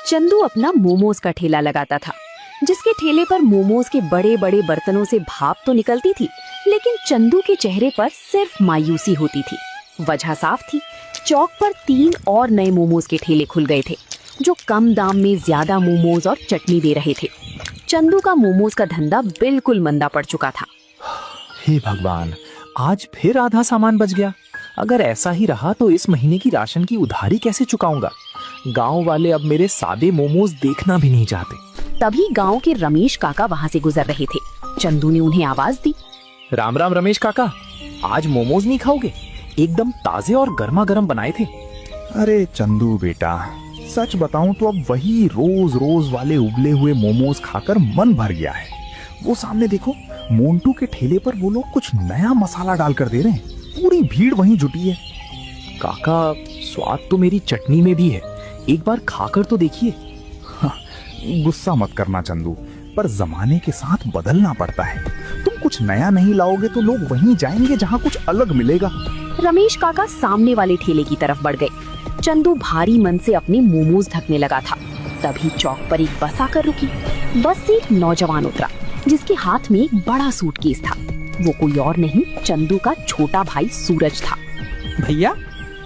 चंदू अपना मोमोज का ठेला लगाता था, जिसके ठेले पर मोमोज के बड़े बड़े बर्तनों से भाप तो निकलती थी, लेकिन चंदू के चेहरे पर सिर्फ मायूसी होती थी। वजह साफ थी, चौक पर 3 और नए मोमोज के ठेले खुल गए थे, जो कम दाम में ज्यादा मोमोज और चटनी दे रहे थे। चंदू का मोमोज का धंधा बिल्कुल मंदा पड़ चुका था। हे भगवान, आज फिर आधा सामान बच गया। अगर ऐसा ही रहा तो इस महीने की राशन की उधारी कैसे चुकाऊंगा? गांव वाले अब मेरे सादे मोमोज देखना भी नहीं चाहते। तभी गांव के रमेश काका वहां से गुजर रहे थे। चंदू ने उन्हें आवाज दी। राम राम रमेश काका, आज मोमोज नहीं खाओगे? एकदम ताजे और गर्मा गर्म बनाए थे। अरे चंदू बेटा, सच बताऊं तो अब वही रोज रोज वाले उबले हुए मोमोज खाकर मन भर गया है। वो सामने देखो, मोंटू के ठेले पर वो लोग कुछ नया मसाला डालकर दे रहे हैं। पूरी भीड़ वहीं जुटी है। काका, स्वाद तो मेरी चटनी में भी है, एक बार खाकर तो देखिए। गुस्सा मत करना चंदू, पर जमाने के साथ बदलना पड़ता है। तुम कुछ नया नहीं लाओगे तो लोग वहीं जाएंगे जहाँ कुछ अलग मिलेगा। रमेश काका सामने वाले ठेले की तरफ बढ़ गए। चंदू भारी मन से अपने मोमोज ढकने लगा था। तभी चौक पर एक बस आकर रुकी। बस से एक नौजवान उतरा, जिसके हाथ में एक बड़ा सूटकेस था। वो कोई और नहीं, चंदू का छोटा भाई सूरज था। भैया,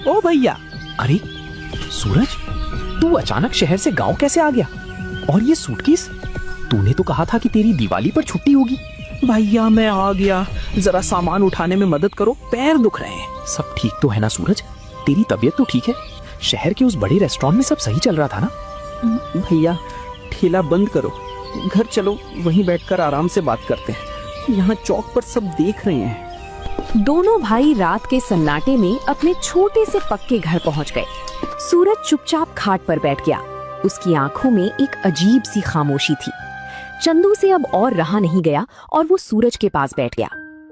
ओ भैया। अरे सूरज, तू अचानक शहर से गांव कैसे आ गया? और ये सूटकेस? तूने तो कहा था कि तेरी दिवाली पर छुट्टी होगी। भैया मैं आ गया, जरा सामान उठाने में मदद करो, पैर दुख रहे हैं। सब ठीक तो है ना सूरज? तेरी तबीयत तो ठीक है? शहर के उस बड़े रेस्टोरेंट में सब सही चल रहा था ना? भैया ठेला बंद करो, घर चलो, वहीं बैठकर आराम से बात करते हैं। यहाँ चौक पर सब देख रहे हैं। दोनों भाई रात के सन्नाटे में अपने छोटे से पक्के घर पहुँच गए। सूरज चुपचाप खाट पर बैठ गया। उसकी आंखों में एक अजीब सी खामोशी थी। चंदू से अब और रहा नहीं गया और वो सूरज के पास बैठ गया।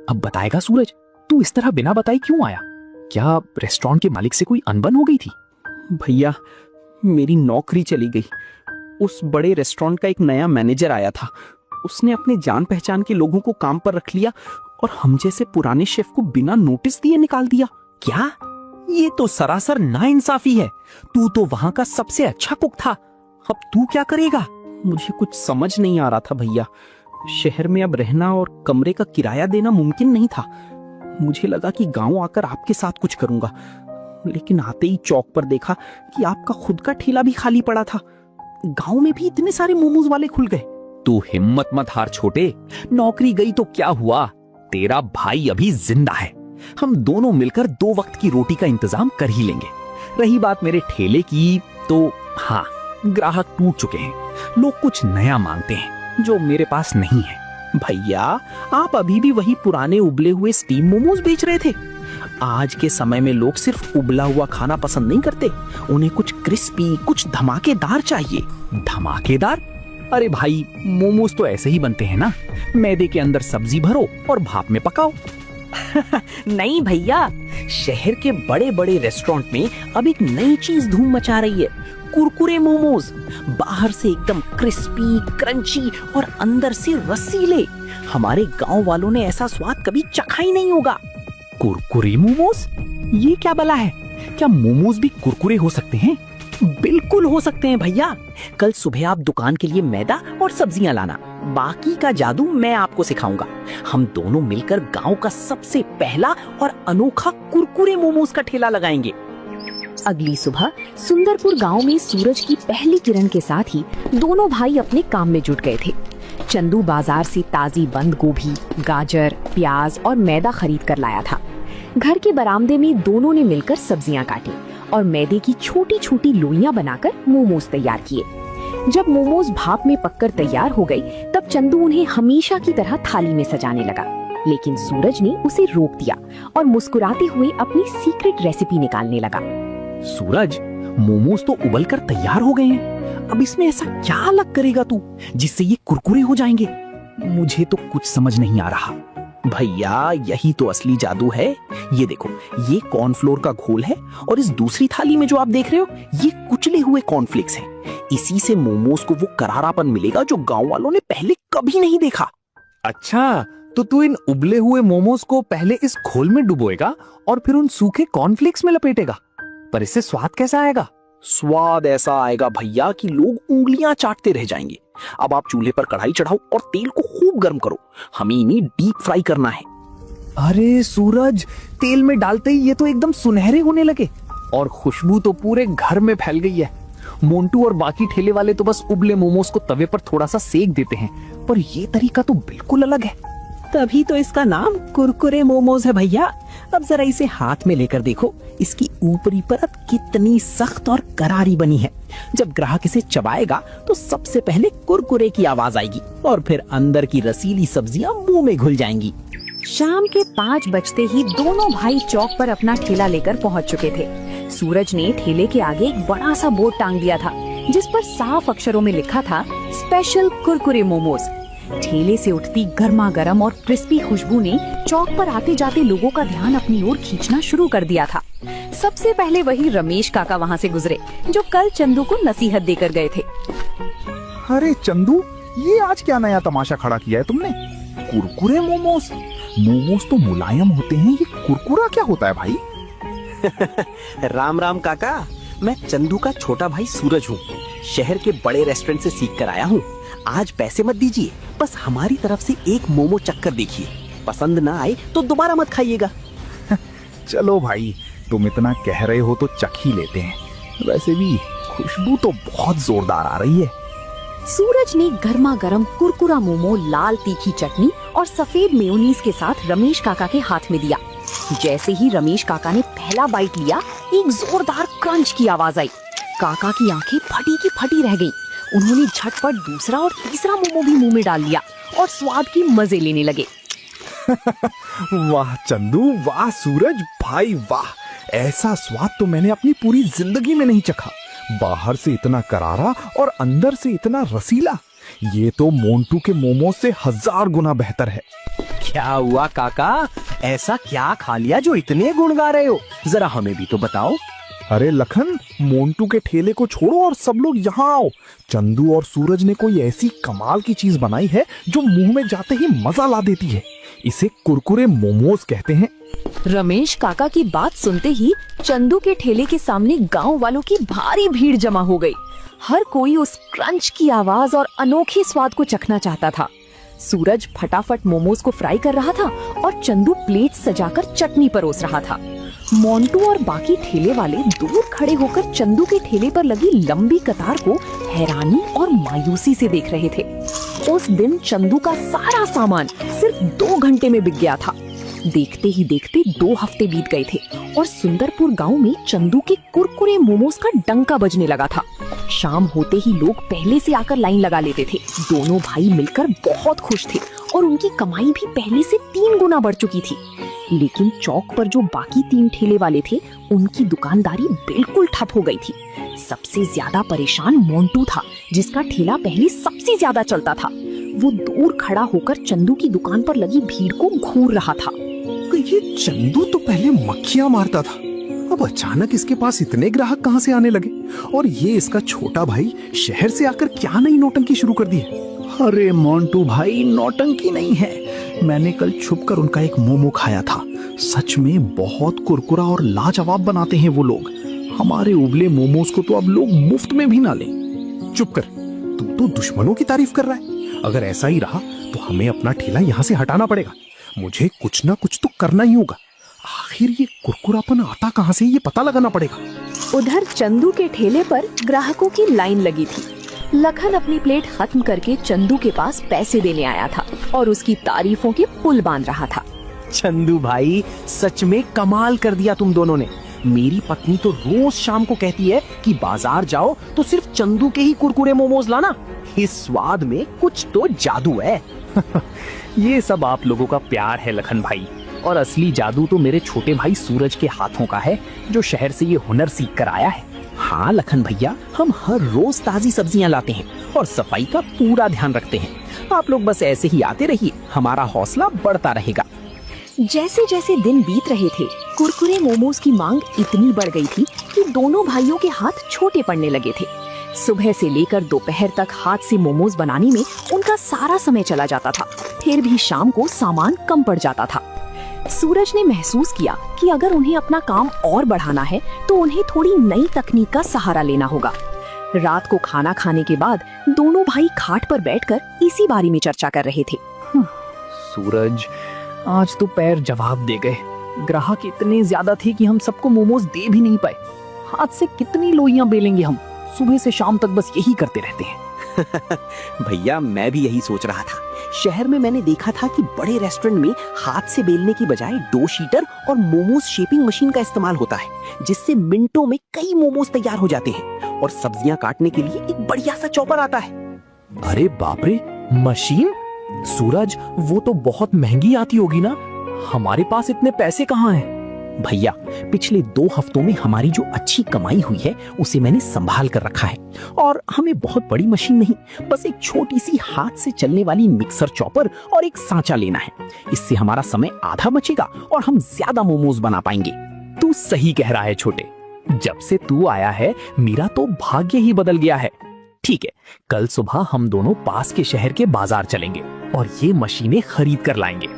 अब बताएगा सूरज, तू इस तरह बिना बताए क्यों आया? क्या रेस्टोरेंट के मालिक से कोई अनबन हो गई थी? भैया मेरी नौकरी चली गई। उस बड़े रेस्टोरेंट का एक नया मैनेजर आया था। उसने अपने जान पहचान के लोगों को काम पर रख लिया और हम जैसे पुराने शेफ को बिना नोटिस दिए निकाल दिया। क्या? ये तो सरासर नाइंसाफी है। तू तो वहां का सबसे अच्छा कुक था। अब तू क्या करेगा? मुझे कुछ समझ नहीं आ रहा था भैया। शहर में अब रहना और कमरे का किराया देना मुमकिन नहीं था। मुझे लगा कि गांव आकर आपके साथ कुछ करूंगा, लेकिन आते ही चौक पर देखा कि आपका खुद का ठेला भी खाली पड़ा था। गांव में भी इतने सारे मोमोज वाले खुल गए। तू हिम्मत मत हार छोटे, नौकरी गई तो क्या हुआ? तेरा भाई अभी जिंदा है। हम दोनों मिलकर 2 वक्त की रोटी का इंतजाम कर ही लेंगे। रही बात मेरे ठेले की, तो हाँ, ग्राहक टूट चुके हैं। लोग कुछ नया मांगते हैं जो मेरे पास नहीं है। भैया आप अभी भी वही पुराने उबले हुए स्टीम मोमोज बेच रहे थे। आज के समय में लोग सिर्फ उबला हुआ खाना पसंद नहीं करते, उन्हें कुछ क्रिस्पी, कुछ धमाकेदार चाहिए। धमाकेदार? अरे भाई, मोमोज तो ऐसे ही बनते हैं ना, मैदे के अंदर सब्जी भरो और भाप में पकाओ। नहीं भैया, शहर के बड़े बड़े रेस्टोरेंट में अब एक नई चीज धूम मचा रही है, कुरकुरे मोमोज। बाहर से एकदम क्रिस्पी, क्रंची और अंदर से रसीले। हमारे गांव वालों ने ऐसा स्वाद कभी चखा ही नहीं होगा। कुरकुरे मोमोज? ये क्या बला है? क्या मोमोज भी कुरकुरे हो सकते हैं? बिल्कुल हो सकते हैं भैया। कल सुबह आप दुकान के लिए मैदा और सब्जियां लाना, बाकी का जादू मैं आपको सिखाऊंगा। हम दोनों मिलकर गांव का सबसे पहला और अनोखा कुरकुरे मोमोज का ठेला लगाएंगे। अगली सुबह सुंदरपुर गांव में सूरज की पहली किरण के साथ ही दोनों भाई अपने काम में जुट गए थे। चंदू बाजार से ताजी बंद गोभी, गाजर, प्याज और मैदा खरीद कर लाया था। घर के बरामदे में दोनों ने मिलकर सब्जियां काटी और मैदे की छोटी छोटी लोइयां बनाकर मोमोज तैयार किए। जब मोमोज भाप में पककर तैयार हो गई, तब चंदू उन्हें हमेशा की तरह थाली में सजाने लगा, लेकिन सूरज ने उसे रोक दिया और मुस्कुराते हुए अपनी सीक्रेट रेसिपी निकालने लगा। सूरज, मोमोज तो उबल कर तैयार हो गए हैं। अब इसमें ऐसा क्या अलग करेगा तू जिससे ये कुरकुरे हो जाएंगे? मुझे तो कुछ समझ नहीं आ रहा। भैया यही तो असली जादू है। ये देखो, ये कॉर्नफ्लोर का घोल है और इस दूसरी थाली में जो आप देख रहे हो, ये कुचले हुए कॉर्नफ्लेक्स हैं। इसी से मोमोज को वो करारापन मिलेगा जो गांव वालों ने पहले कभी नहीं देखा। अच्छा, तो तू इन उबले हुए मोमोज को पहले इस घोल में डुबोएगा और फिर उन सूखे कॉर्नफ्लेक्स में लपेटेगा। पर इससे स्वाद कैसा आएगा? स्वाद ऐसा आएगा भैया कि लोग उंगलियां चाटते रह जाएंगे। अब आप चूल्हे पर कढ़ाई चढ़ाओ और तेल को खूब गर्म करो, हमें इन्हें डीप फ्राई करना है। अरे सूरज, तेल में डालते ही ये तो एकदम सुनहरे होने लगे और खुशबू तो पूरे घर में फैल गई है। मोंटू और बाकी ठेले वाले तो बस उबले मोमोज को तवे पर थोड़ा सा सेक देते हैं, पर ये तरीका तो बिल्कुल अलग है। तभी तो इसका नाम कुरकुरे मोमोज है भैया। अब जरा इसे हाथ में लेकर देखो, इसकी ऊपरी परत कितनी सख्त और करारी बनी है। जब ग्राहक इसे चबाएगा तो सबसे पहले कुरकुरे की आवाज आएगी और फिर अंदर की रसीली सब्जियां मुंह में घुल जाएंगी। शाम के 5 बजते ही दोनों भाई चौक पर अपना ठेला लेकर पहुंच चुके थे। सूरज ने ठेले के आगे एक बड़ा सा बोर्ड टांग दिया था जिस पर साफ अक्षरों में लिखा था स्पेशल कुरकुरे मोमोज। ठेले से उठती गर्मा गर्म और क्रिस्पी खुशबू ने चौक पर आते जाते लोगों का ध्यान अपनी ओर खींचना शुरू कर दिया था। सबसे पहले वही रमेश काका वहाँ से गुजरे जो कल चंदू को नसीहत देकर गए थे। अरे चंदू, ये आज क्या नया तमाशा खड़ा किया है तुमने? कुरकुरे मोमोज? मोमोज तो मुलायम होते हैं, ये कुरकुरा क्या होता है भाई? राम राम काका, मैं चंदू का छोटा भाई सूरज हूँ। शहर के बड़े रेस्टोरेंट से सीख कर आया हूँ। आज पैसे मत दीजिए, बस हमारी तरफ से एक मोमो चक्कर देखिए। पसंद ना आए तो दोबारा मत खाइएगा। चलो भाई, तुम इतना कह रहे हो तो चख ही लेते हैं। वैसे भी खुशबू तो बहुत जोरदार आ रही है। सूरज ने गर्मा गर्म कुरकुरा मोमो लाल तीखी चटनी और सफेद मेयोनीज के साथ रमेश काका के हाथ में दिया। जैसे ही रमेश काका ने पहला बाइट लिया, एक जोरदार क्रंच की आवाज आई। काका की आंखें फटी की फटी रह गईं। उन्होंने झटपट दूसरा और तीसरा मोमो भी मुंह में डाल लिया और स्वाद की मजे लेने लगे। वाह चंदू, वाह सूरज भाई, वाह! ऐसा स्वाद तो मैंने अपनी पूरी जिंदगी में नहीं चखा। बाहर से इतना करारा और अंदर से इतना रसीला। ये तो मोंटू के मोमो से 1000 गुना बेहतर है। क्या हुआ काका, ऐसा क्या खा लिया जो इतने गुण गा रहे हो? जरा हमें भी तो बताओ। अरे लखन, मोंटू के ठेले को छोड़ो और सब लोग यहाँ आओ। चंदू और सूरज ने कोई ऐसी कमाल की चीज बनाई है जो मुंह में जाते ही मजा ला देती है। इसे कुरकुरे मोमोज कहते हैं। रमेश काका की बात सुनते ही चंदू के ठेले के सामने गांव वालों की भारी भीड़ जमा हो गई। हर कोई उस क्रंच की आवाज और अनोखे स्वाद को चखना चाहता था। सूरज फटाफट मोमोज को फ्राई कर रहा था और चंदू प्लेट सजाकर चटनी परोस रहा था। मोंटू और बाकी ठेले वाले दूर खड़े होकर चंदू के ठेले पर लगी लंबी कतार को हैरानी और मायूसी से देख रहे थे। उस दिन चंदू का सारा सामान सिर्फ 2 घंटे में बिक गया था। देखते ही देखते 2 हफ्ते बीत गए थे और सुंदरपुर गांव में चंदू के कुरकुरे मोमोज का डंका बजने लगा था। शाम होते ही लोग पहले से आकर लाइन लगा लेते थे। दोनों भाई मिलकर बहुत खुश थे और उनकी कमाई भी पहले से 3 गुना बढ़ चुकी थी। लेकिन चौक पर जो बाकी 3 ठेले वाले थे, उनकी दुकानदारी बिल्कुल ठप हो गई थी। सबसे ज्यादा परेशान मोंटू था, जिसका ठेला पहले सबसे ज्यादा चलता था। वो दूर खड़ा होकर चंदू की दुकान पर लगी भीड़ को घूर रहा था। ये चंदू तो पहले मक्खियां मारता था, अब अचानक इसके पास इतने ग्राहक कहां से आने लगे? और ये इसका छोटा भाई शहर से आकर क्या नई नौटंकी शुरू कर दी है? अरे मोंटू भाई, नौटंकी नहीं है। मैंने कल छुपकर उनका एक मोमो खाया था। सच में बहुत कुरकुरा और लाजवाब बनाते हैं वो लोग। हमारे उबले मोमोज को तो अब लोग मुफ्त में भी ना लें। चुप कर, तू तो दुश्मनों की तारीफ कर रहा है। अगर ऐसा ही रहा तो हमें अपना ठेला यहाँ से हटाना पड़ेगा। मुझे कुछ ना कुछ तो करना ही होगा। आखिर ये कुरकुरापन आता कहाँ से, ये पता लगाना पड़ेगा। उधर चंदू के ठेले पर ग्राहकों की लाइन लगी थी। लखन अपनी प्लेट खत्म करके चंदू के पास पैसे देने आया था और उसकी तारीफों के पुल बांध रहा था। चंदू भाई, सच में कमाल कर दिया तुम दोनों ने। मेरी पत्नी तो रोज शाम को कहती है कि बाजार जाओ तो सिर्फ चंदू के ही कुरकुरे मोमोज लाना। इस स्वाद में कुछ तो जादू है। ये सब आप लोगों का प्यार है लखन भाई, और असली जादू तो मेरे छोटे भाई सूरज के हाथों का है, जो शहर से ये हुनर सीख कर आया है। हाँ लखन भैया, हम हर रोज ताजी सब्जियां लाते हैं और सफाई का पूरा ध्यान रखते हैं। आप लोग बस ऐसे ही आते रहिए, हमारा हौसला बढ़ता रहेगा। जैसे जैसे दिन बीत रहे थे, कुरकुरे मोमोज की मांग इतनी बढ़ गई थी कि दोनों भाइयों के हाथ छोटे पड़ने लगे थे। सुबह से लेकर दोपहर तक हाथ से मोमोज बनाने में उनका सारा समय चला जाता था। फिर भी शाम को सामान कम पड़ जाता था। सूरज ने महसूस किया कि अगर उन्हें अपना काम और बढ़ाना है तो उन्हें थोड़ी नई तकनीक का सहारा लेना होगा। रात को खाना खाने के बाद दोनों भाई खाट पर बैठकर इसी बारे में चर्चा कर रहे थे। सूरज, आज तो पैर जवाब दे गए। ग्राहक इतने ज्यादा थे कि हम सबको मोमोज दे भी नहीं पाए। हाथ से कितनी लोइयां बेलेंगे हम? सुबह से शाम तक बस यही करते रहते हैं। भैया मैं भी यही सोच रहा था। शहर में मैंने देखा था कि बड़े रेस्टोरेंट में हाथ से बेलने की बजाय डो शीटर और मोमोज शेपिंग मशीन का इस्तेमाल होता है, जिससे मिनटों में कई मोमोज तैयार हो जाते हैं। और सब्जियां काटने के लिए एक बढ़िया सा चॉपर आता है। अरे बाप रे, मशीन? सूरज, वो तो बहुत महंगी आती होगी ना? हमारे पास इतने पैसे कहाँ हैं? भैया पिछले 2 हफ्तों में हमारी जो अच्छी कमाई हुई है उसे मैंने संभाल कर रखा है। और हमें बहुत बड़ी मशीन नहीं, बस एक छोटी सी हाथ से चलने वाली मिक्सर चॉपर और एक सांचा लेना है। इससे हमारा समय आधा बचेगा और हम ज्यादा मोमोज बना पाएंगे। तू सही कह रहा है छोटे। जब से तू आया है मेरा तो भाग्य ही बदल गया है। ठीक है, कल सुबह हम दोनों पास के शहर के बाजार चलेंगे और ये मशीनें खरीद कर लाएंगे।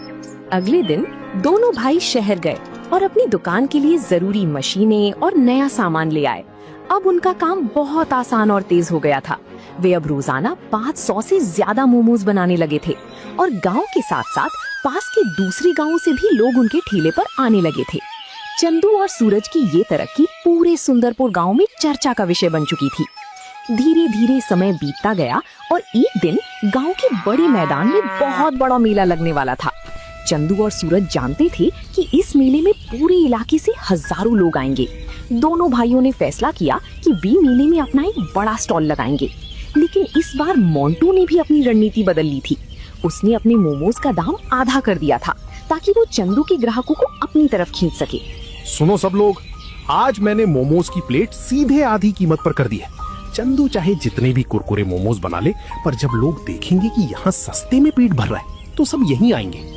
अगले दिन दोनों भाई शहर गए और अपनी दुकान के लिए जरूरी मशीनें और नया सामान ले आए। अब उनका काम बहुत आसान और तेज हो गया था। वे अब रोजाना 500 से ज्यादा मोमोज बनाने लगे थे और गांव के साथ साथ पास के दूसरे गांवों से भी लोग उनके ठेले पर आने लगे थे। चंदू और सूरज की ये तरक्की पूरे सुंदरपुर गांव में चर्चा का विषय बन चुकी थी। धीरे धीरे समय बीतता गया और एक दिन गांव के बड़े मैदान में बहुत बड़ा मेला लगने वाला था। चंदू और सूरज जानते थे कि इस मेले में पूरे इलाके से हजारों लोग आएंगे। दोनों भाइयों ने फैसला किया कि वे मेले में अपना एक बड़ा स्टॉल लगाएंगे। लेकिन इस बार मोंटू ने भी अपनी रणनीति बदल ली थी। उसने अपने मोमोज का दाम आधा कर दिया था ताकि वो चंदू के ग्राहकों को अपनी तरफ खींच सके। सुनो सब लोग, आज मैंने मोमोज की प्लेट सीधे आधी कीमत पर कर दी है। चंदू चाहे जितने भी कुरकुरे मोमोज बना ले, पर जब लोग देखेंगे कि यहाँ सस्ते में पेट भर रहा है तो सब यहीं आएंगे।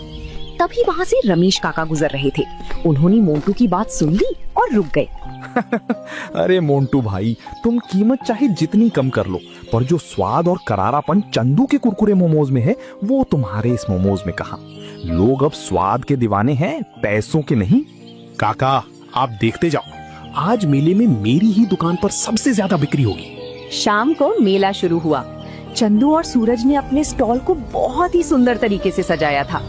तभी वहाँ से रमेश काका गुजर रहे थे। उन्होंने मोंटू की बात सुन ली और रुक गए। अरे मोंटू भाई, तुम कीमत चाहे जितनी कम कर लो, पर जो स्वाद और करारापन चंदू के कुरकुरे मोमोज में है वो तुम्हारे इस मोमोज में कहाँ। लोग अब स्वाद के दीवाने हैं, पैसों के नहीं। काका आप देखते जाओ, आज मेले में मेरी ही दुकान पर सबसे ज्यादा बिक्री होगी। शाम को मेला शुरू हुआ। चंदू और सूरज ने अपने स्टॉल को बहुत ही सुंदर तरीके से सजाया था।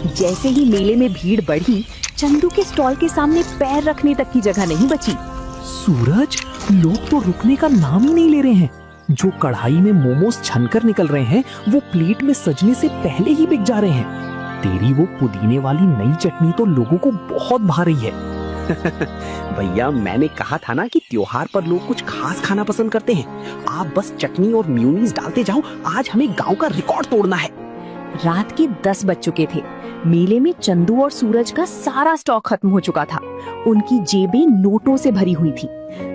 जैसे ही मेले में भीड़ बढ़ी, चंदू के स्टॉल के सामने पैर रखने तक की जगह नहीं बची। सूरज, लोग तो रुकने का नाम ही नहीं ले रहे हैं। जो कढ़ाई में मोमोज छनकर निकल रहे हैं वो प्लेट में सजने से पहले ही बिक जा रहे हैं। तेरी वो पुदीने वाली नई चटनी तो लोगों को बहुत भा रही है। भैया मैंने कहा था ना कि त्योहार पर लोग कुछ खास खाना पसंद करते हैं। आप बस चटनी और म्यूनीज डालते जाओ, आज हमें गांव का रिकॉर्ड तोड़ना है। रात के 10 बज चुके थे। मेले में चंदू और सूरज का सारा स्टॉक खत्म हो चुका था। उनकी जेबें नोटों से भरी हुई थी।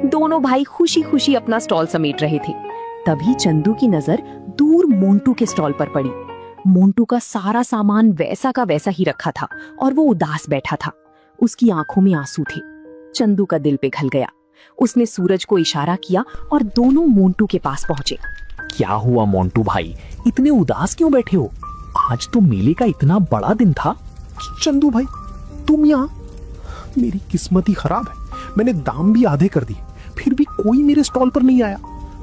दोनों भाई खुशी खुशी अपना स्टॉल समेट रहे थे। तभी चंदू की नजर दूर मोंटू के स्टॉल पर पड़ी। मोंटू का सारा सामान वैसा का वैसा ही रखा था और वो उदास बैठा था। उसकी आंखों में आंसू थे। चंदू का दिल पिघल गया। उसने सूरज को इशारा किया और दोनों मोंटू के पास पहुंचे। क्या हुआ मोंटू भाई, इतने उदास क्यों बैठे हो? आज तो मेले का इतना बड़ा दिन था। चंदू भाई तुम यहाँ? मेरी किस्मत ही खराब है। मैंने दाम भी आधे कर दिए, फिर भी कोई मेरे स्टॉल पर नहीं आया।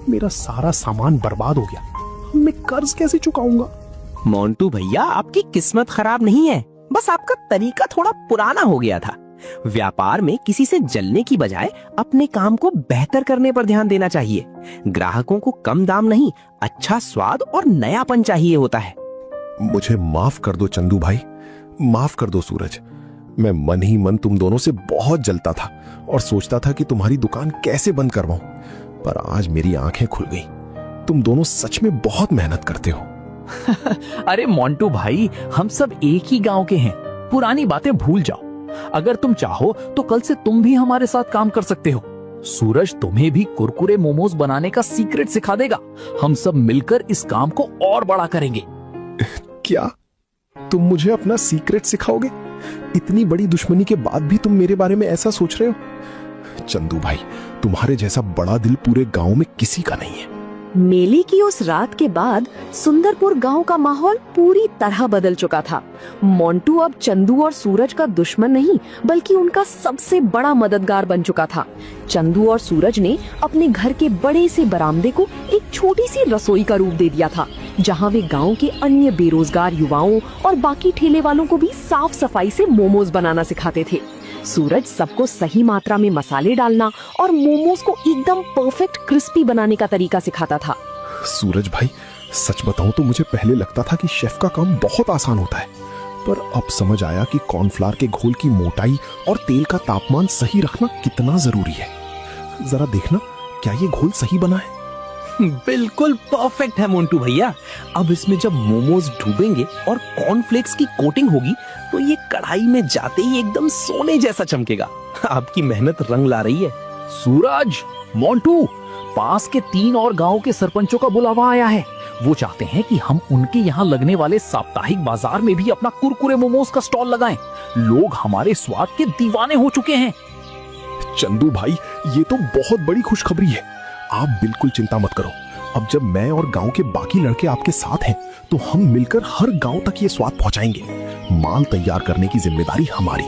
मेरा सारा सामान बर्बाद हो गया। मैं कर्ज कैसे चुकाऊंगा? मोंटू भैया आपकी किस्मत खराब नहीं है, बस आपका तरीका थोड़ा पुराना हो गया था। व्यापार में किसी से जलने की बजाय अपने काम को बेहतर करने पर ध्यान देना चाहिए। ग्राहकों को कम दाम नहीं, अच्छा स्वाद और नयापन चाहिए होता है। मुझे माफ कर दो चंदू भाई, माफ कर दो सूरज। मैं मन ही मन तुम दोनों से बहुत जलता था और सोचता था कि तुम्हारी दुकान कैसे बंद करवाऊं, पर आज मेरी आंखें खुल गई। तुम दोनों सच में बहुत मेहनत करते हो। अरे मोंटू भाई, हम सब एक ही गांव के हैं। पुरानी बातें भूल जाओ। अगर तुम चाहो तो कल से तुम भी हमारे साथ काम कर सकते हो। सूरज तुम्हें भी कुरकुरे मोमोज बनाने का सीक्रेट सिखा देगा। हम सब मिलकर इस काम को और बड़ा करेंगे। क्या तुम मुझे अपना सीक्रेट सिखाओगे? इतनी बड़ी दुश्मनी के बाद भी तुम मेरे बारे में ऐसा सोच रहे हो? चंदू भाई, तुम्हारे जैसा बड़ा दिल पूरे गांव में किसी का नहीं है। मेले की उस रात के बाद सुंदरपुर गांव का माहौल पूरी तरह बदल चुका था। मोंटू अब चंदू और सूरज का दुश्मन नहीं बल्कि उनका सबसे बड़ा मददगार बन चुका था। चंदू और सूरज ने अपने घर के बड़े से बरामदे को एक छोटी सी रसोई का रूप दे दिया था, जहां वे गांव के अन्य बेरोजगार युवाओं और बाकी ठेले वालों को भी साफ सफाई से मोमोज बनाना सिखाते थे। सूरज सबको सही मात्रा में मसाले डालना और मोमोज को एकदम परफेक्ट क्रिस्पी बनाने का तरीका सिखाता था। सूरज भाई, सच बताऊं तो मुझे पहले लगता था कि शेफ का काम बहुत आसान होता है, पर अब समझ आया कि कॉर्नफ्लावर के घोल की मोटाई और तेल का तापमान सही रखना कितना जरूरी है। जरा देखना, क्या ये घोल सही बना है? बिल्कुल परफेक्ट है मोंटू भैया। अब इसमें जब मोमोज डूबेंगे और कॉर्नफ्लेक्स की कोटिंग होगी तो ये कढ़ाई में जाते ही एकदम सोने जैसा चमकेगा। आपकी मेहनत रंग ला रही है। सूरज, मोंटू, पास के 3 और गांव के सरपंचों का बुलावा आया है। वो चाहते हैं कि हम उनके यहाँ लगने वाले साप्ताहिक बाजार में भी अपना कुरकुरे मोमोज का स्टॉल लगाएं। लोग हमारे स्वाद के दीवाने हो चुके हैं। चंदू भाई, ये तो बहुत बड़ी खुशखबरी है। आप बिल्कुल चिंता मत करो। अब जब मैं और गांव के बाकी लड़के आपके साथ हैं, तो हम मिलकर हर गांव तक ये स्वाद पहुंचाएंगे। माल तैयार करने की जिम्मेदारी हमारी।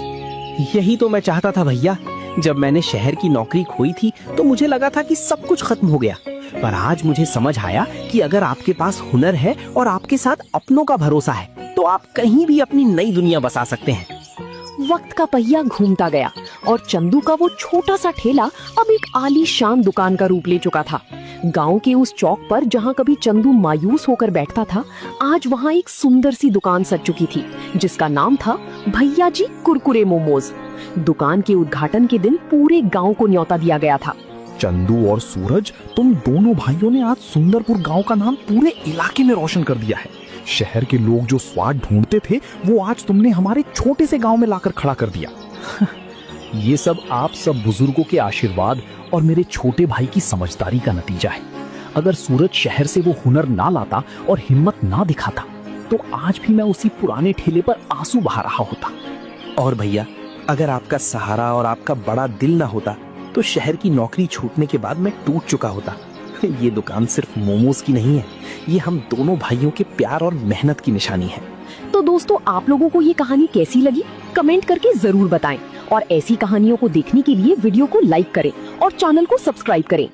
यही तो मैं चाहता था भैया। जब मैंने शहर की नौकरी खोई थी तो मुझे लगा था कि सब कुछ खत्म हो गया, पर आज मुझे समझ आया कि अगर आपके पास हुनर है और आपके साथ अपनों का भरोसा है तो आप कहीं भी अपनी नई दुनिया बसा सकते हैं। वक्त का पहिया घूमता गया और चंदू का वो छोटा सा ठेला अब एक आलीशान दुकान का रूप ले चुका था। गांव के उस चौक पर जहां कभी चंदू मायूस होकर बैठता था, आज वहां एक सुंदर सी दुकान सज चुकी थी जिसका नाम था भैया जी कुरकुरे मोमोज। दुकान के उद्घाटन के दिन पूरे गांव को न्योता दिया गया था। चंदू और सूरज, तुम दोनों भाइयों ने आज सुंदरपुर गांव का नाम पूरे इलाके में रोशन कर दिया है। शहर के लोग जो स्वाद ढूंढते थे वो आज तुमने हमारे छोटे से गांव में लाकर खड़ा कर दिया। ये सब आप सब बुजुर्गों के आशीर्वाद और मेरे छोटे भाई की समझदारी का नतीजा है। अगर सूरज शहर से वो हुनर ना लाता और हिम्मत ना दिखाता तो आज भी मैं उसी पुराने ठेले पर आंसू बहा रहा होता। और भैया, अगर आपका सहारा और आपका बड़ा दिल ना होता तो शहर की नौकरी छूटने के बाद मैं टूट चुका होता। ये दुकान सिर्फ मोमोज की नहीं है, ये हम दोनों भाइयों के प्यार और मेहनत की निशानी है। तो दोस्तों, आप लोगों को ये कहानी कैसी लगी कमेंट करके जरूर बताएं और ऐसी कहानियों को देखने के लिए वीडियो को लाइक करें और चैनल को सब्सक्राइब करें।